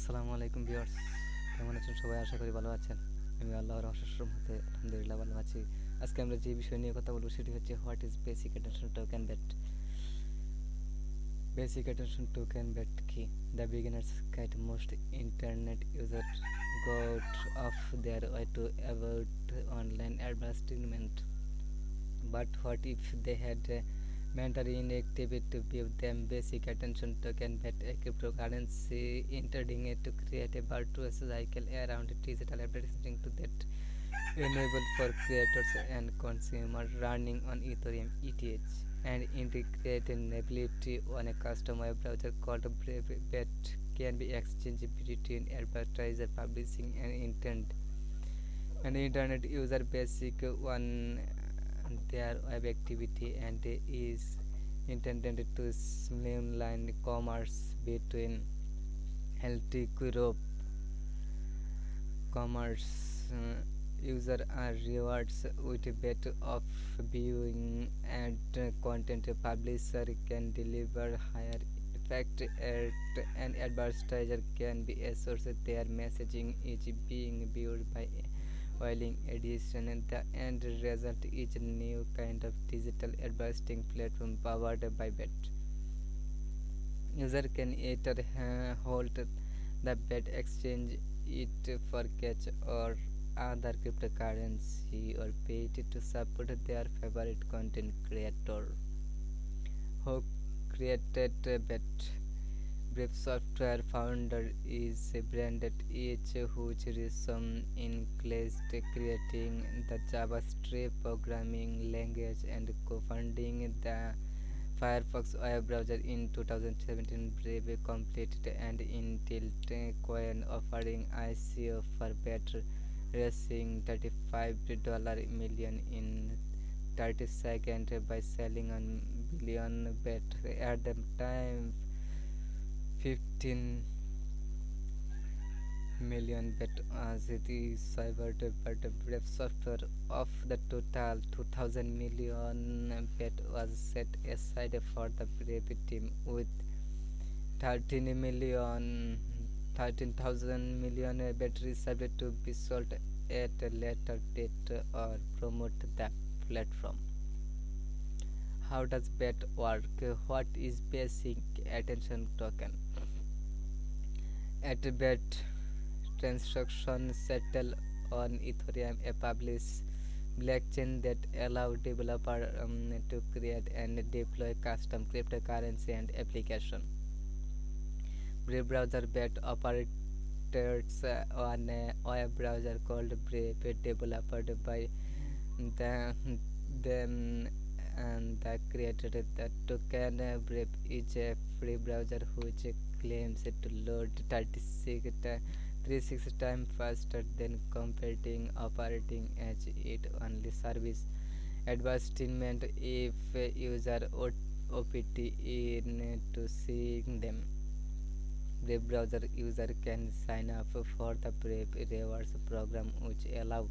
আসসালামু আলাইকুম ভিউয়ার্স, কেমন আছেন সবাই? আশা করি ভালো আছেন। আমি আল্লাহর অশেষ রহমতে আলহামদুলিল্লাহ ভালো আছি। আজকে আমরা যে বিষয় নিয়ে কথা বলবো সেটি হচ্ছে what is basic attention token BAT. Basic attention token BAT কি? The beginners guide most internet users go out of their way to avoid online advertisement. But what if they had mentally inactive to give them basic attention token bet a cryptocurrency intending to create a virtuous cycle around digital advertising to that enable for creators and consumers running on Ethereum ETH and integrate an ability on a custom web browser called Brave Bet can be exchanged between advertiser publishing and intent and internet user basic one their web activity and is intended to streamline commerce between healthy group commerce user are rewards with a bet of viewing and content publisher can deliver higher effect at an advertiser can be assured their messaging is being viewed by whiling edition and the end result is a new kind of digital advertising platform powered by bet. User can either hold the bet, exchange it for cash or other cryptocurrency, or pay it to support their favorite content creator who created a bet. Brave Software founder is Brendan Eich, who resumed in creating the JavaScript programming language and co-founding the Firefox web browser in 2017. Brave completed an Intel coin offering ICO for better, raising $35 million in 30 seconds by selling on billion bet. At the time, 15 million bet as the cyber Brave software of the total 2000 million bet was set aside for the Brave team with 13 million 13,000 million bet reserved to be sold at a later date or promote the platform. How does bet work? What is basic attention token? At bet transactions settle on Ethereum, a published blockchain that allow developer to create and deploy custom cryptocurrency and application. Brave browser bet operates on a web browser called Brave, developed by the them and the created the token. Brave is a free browser which claims to load 36 times faster than competing operating as it only service advertisement if user opt in to seeing them. Brave browser user can sign up for the Brave rewards program which allows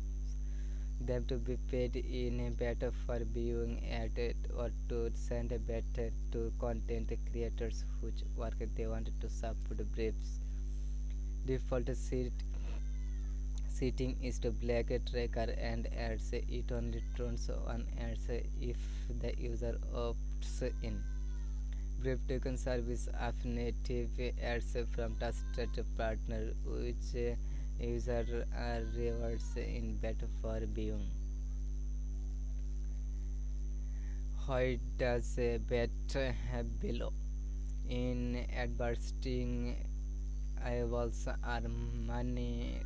them to be paid in a bet for viewing ad or to send a bet to content creators whose work they wanted to support. Brave's default setting is to black tracker and ads. It only turns on ads if the user opts in. Brave token service of native ads from trusted partner which user are rewards in bet for viewing. Why does a bet have below? In advertising eyeballs are money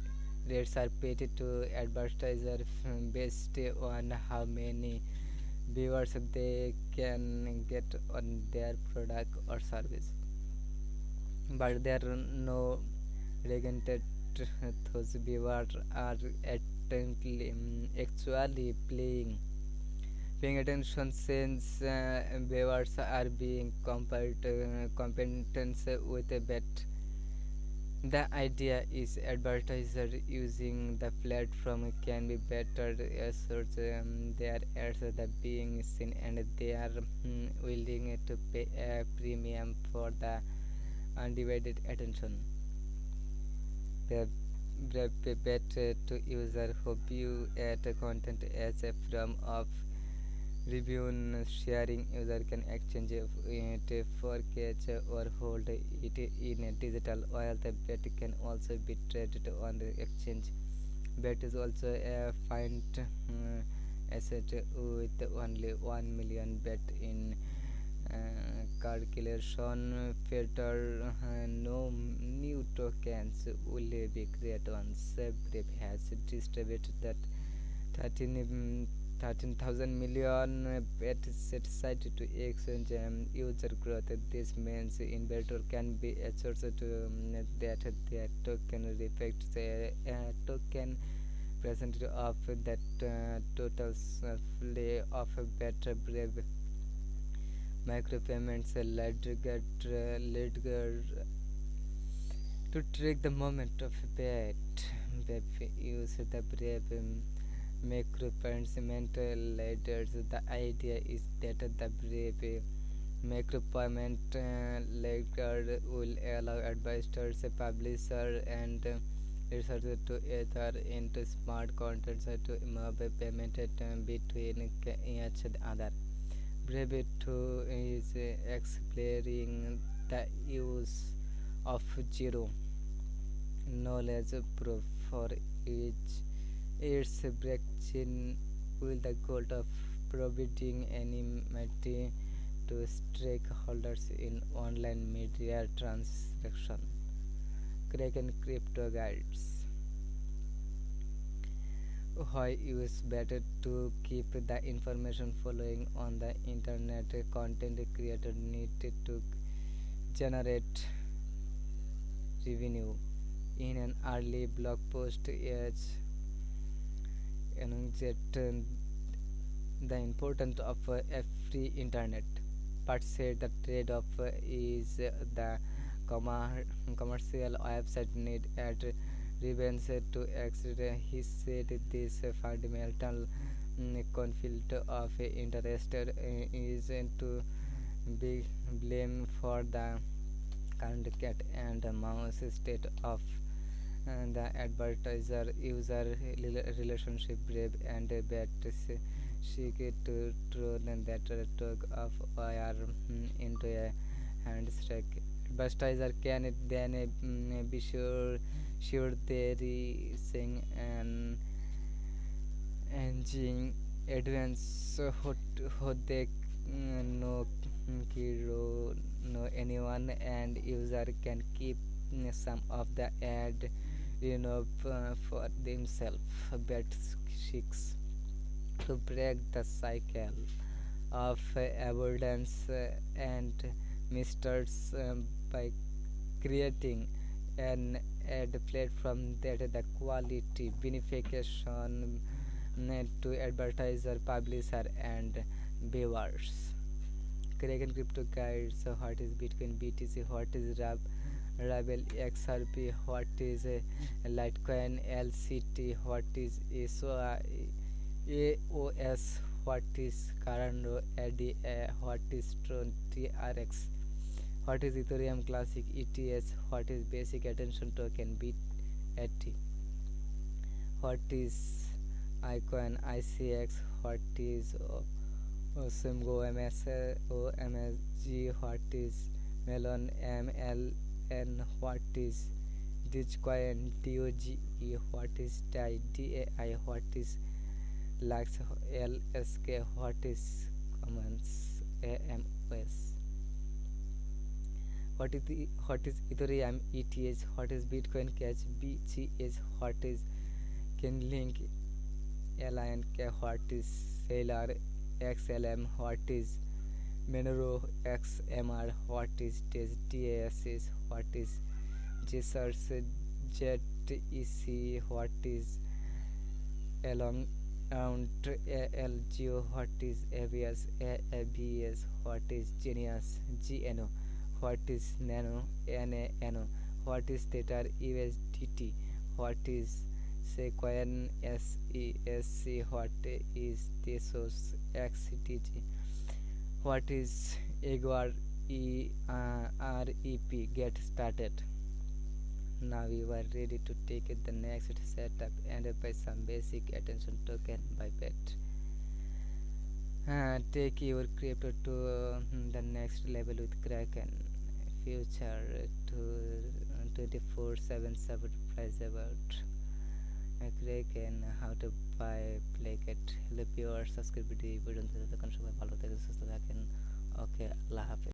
rates are paid to advertisers based on how many viewers they can get on their product or service, but there are no regulated those viewers are attentively actually paying attention since viewers are being compared competence with a bet. The idea is advertisers using the platform can be better assured their ads are being seen and they are willing to pay a premium for the undivided attention. Brave, better to user who view at content as a form of review and sharing. User can exchange it for catch or hold it in a digital while the bet can also be traded on the exchange. Bet is also a find asset with only 1 million bet in calculation filter. No new tokens will be created once Brave has distributed that 13,000 million bet set aside to exchange user growth. This means investor can be assured to that their token reflects the token percentage of that total supply of a better Brave micropayments ledger to track the moment of a bet. Web use the Brave micropayment ledgers. The idea is that the Brave micropayment ledger will allow advisors, publisher, and researchers to enter into smart contracts to move payment between each other. Brave 2 is exploring the use of zero knowledge proof for each its blockchain with the goal of providing anonymity to stakeholders in online media transaction. Kraken crypto guides. Why use better to keep the information following on the internet? Content creator needed to generate revenue. In an early blog post, Edge enunciated the importance of a free internet, but said the trade-off is the commercial website need at revenge to exit. He said this fundamental conflict of interest is to be blamed for the current cat and mouse state of the advertiser user relationship. Brave and bet seek to turn that tug of wire into a handshake. Advertiser can then be sure they sing an engine advance how they know hero know anyone, and user can keep some of the ad for themselves. Bet seeks to break the cycle of avoidance and mistakes by creating an ad platform that the quality benefication to advertiser, publisher, and viewers. Kraken crypto guides. So what is Bitcoin BTC? What is Rebel XRP? What is Litecoin LCT? What is AOS? What is Cardano ADA? What is Tron TRX? What is Ethereum Classic ETH? What is Basic Attention Token BAT? What is Icon ICX? What is Simgo OMSG? What is Melon MLN? What is Dogecoin DOGE? What is DAI DAI? What is Lux LSK? What is Commons AMOS? What is Ethereum ETH? What is Bitcoin Cash BCH? What is Kinlink LINK? What is Sailor XLM? What is Monero XMR? What is DASS? What is Jesus JETEC? What is Along ALGO? What is ABS ABS? What is Genius GNO? What is Nano NANO? What is Tether USDT? What is Sequoia SESC? What is Tesos XTG? What is Eguar REP? Get started Now you are ready to take it the next setup and by some basic attention token by bet. Take your crypto to the next level with Kraken future to 24/7 surprise about Kraken how to buy play it help your subscribe video পর্যন্ত যতক্ষণ সবাই ভালো থাকে সুস্থ থাকেন ওকে আল্লাহ হাফেজ